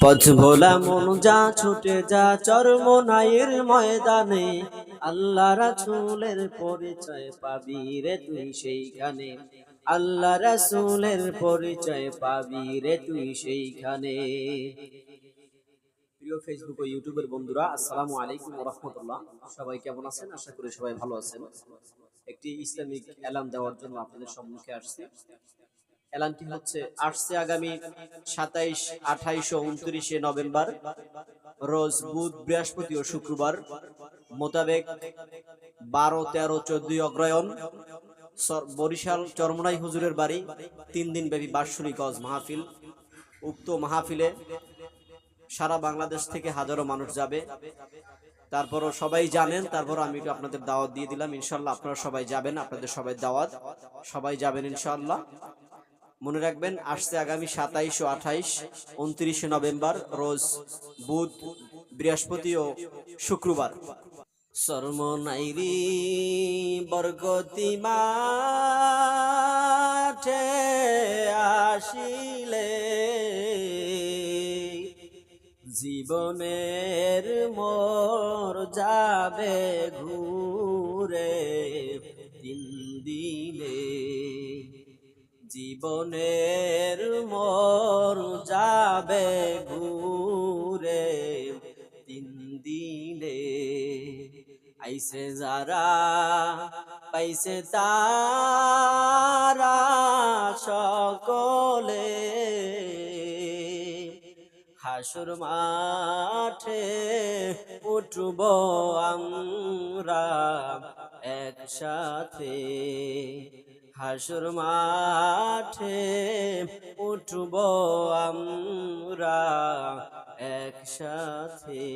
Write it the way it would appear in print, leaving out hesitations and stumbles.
পথ ভোলা মন যা ছুটে যা চরমনাইয়ের ময়দানে, আল্লাহ রাসূলের পরিচয় পাবি রে তুই সেইখানে। আল্লাহ রাসূলের পরিচয় পাবি রে তুই সেইখানে। প্রিয় ফেসবুক ও ইউটিউবের বন্ধুরা, আসসালামু আলাইকুম ওয়া রাহমাতুল্লাহ। সবাই কেমন আছেন? আশা করি সবাই ভালো আছেন। একটি ইসলামিক এলান দেওয়ার জন্য আপনাদের সম্মুখে আসছি। এলানটি আসছে আগামী 27, 28 ও 29 নভেম্বর রোজ বুধ, বৃহস্পতি ও শুক্রবার মোতাবেক 12, 13, 14 অগ্রহায়ণ বরিশাল চরমনাই হুজুরের বাড়ি 3 দিন ব্যাপী বাৎসরিক ওয়াজ মাহফিল। উক্ত মাহফিলে সারা বাংলাদেশ থেকে হাজারো মানুষ যাবে। তারপরও সবাই জানেন, তারপর আমি একটু আপনাদের দাওয়াত দিয়ে দিলাম। ইনশাআল্লাহ আপনারা সবাই যাবেন, আপনাদের সবাই দাওয়াত, সবাই যাবেন ইনশাআল্লাহ। মনে রাখবেন, আসছে আগামী 27 ও 28, 29 নভেম্বর রোজ বুধ, বৃহস্পতি ও শুক্রবার। চরমনাইরি বরগতি মাঠে আসিলে জীবনের মোর যাবে ঘুরে 3 দিনে। জীবনের মোর যাবে ঘুরে 3 দিনে। আইছে যারা পাইছে তারা সকলে হাসর মাঠে উঠব আমরা একসাথে। হাসর মাঠে উঠব আমরা একসাথে।